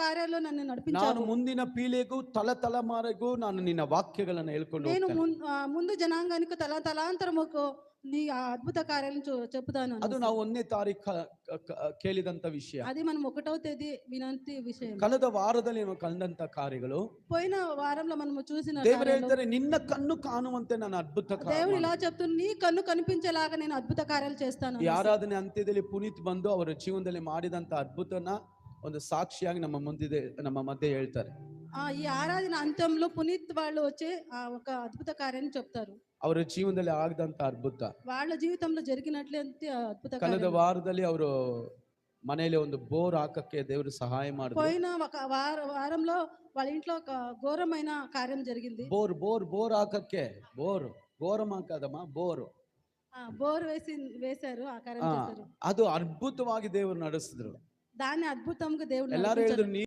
ಕಾರ್యాల్లో నన్ను ನಾನು నడిపించావు. ಮುಂದಿನ ಪೀಳಿಗೆಗೂ ತಲೆಮಾರಿಗೂ ನಾನು ನಿನ್ನ ವಾಕ್ಯಗಳನ್ನು ಹೇಳ್ಕೊಂಡು నేను ಹೋಗ್ತೇನೆ. ముందు జనాంగానికి తలాంతరముకు నీ ఆ అద్భుత కార్యాలను చెప్పుతాను ಅದು అనేసి. ನಾವು 1ನೇ ತಾರೀಖು ಕೇಳಿದಂತ ವಿಷಯ. అది మనం 1వ తేదీ వినంతి విషయం. ಕಳೆದ ವಾರದಲ್ಲಿ ನಾವು ಕಂಡಂತ ಕಾರ್ಯಗಳು, పోయిన వారంలో మనము చూసిన ದೇವರು కార్యాలు, ಹೇಳ್ತಾರೆ ನಿನ್ನ ಕಣ್ಣು ಕಾಣುವಂತೆ ನಾನು ಅದ್ಭುತ దేవుడు ఇలా చెప్తున్నా, నీ కన్ను కనిపించేలాగా నేను అద్భుత కార్యాలు చేస్తాను ಈ అనేసి. ಆರಾಧನೆ ಅಂತ್ಯದಲ್ಲಿ ಪುನೀತ್ ಬಂದು ಅವರ ಜೀವನದಲ್ಲಿ ಮಾಡಿದಂತ ಅದ್ಭುತನ ಒಂದು ಸಾಕ್ಷಿಯಾಗಿ ನಮ್ಮ ಮಧ್ಯೆ ಹೇಳ್ತಾರೆ. ఈ ఆరాధన అంత్యంలో పునీత్ వాళ్ళు వచ్చి ఒక అద్భుత కార్యాన్ని చెప్తారు. ಅವರ ಜೀವನದಲ್ಲಿ ಆಗದಂತ ಅದ್ಭುತ, వాళ్ళ జీవితంలో జరిగినట్లే అద్భుత ಕಳೆದ కార్యం. ವಾರದಲ್ಲಿ ಅವರು ಮನೆಯಲ್ಲಿ ಒಂದು ಬೋರ್ ಹಾಕಕ್ಕೆ ದೇವರು ಸಹಾಯ ಮಾಡಿದ್ರು. పోయిన ఒక వారంలో వాళ్ళ ఇంట్లో ఒక ఘోరమైన కార్యం జరిగింది. ಬೋರ್ ಹಾಕಕ್ಕೆ, ಘೋರಂ ಹಾಕದಮ್ಮ, ಬೋರ್ బోర్ వేశారు, ఆ కార్యం చేశారు. ಅದು ಅದ್ಭುತವಾಗಿ ದೇವರು ನಡೆಸಿದ್ರು. దాన్ని అద్భుతంగా దేవుడు ಎಲ್ಲಾರು నడిపించారు. ಹೇಳಿದ್ರು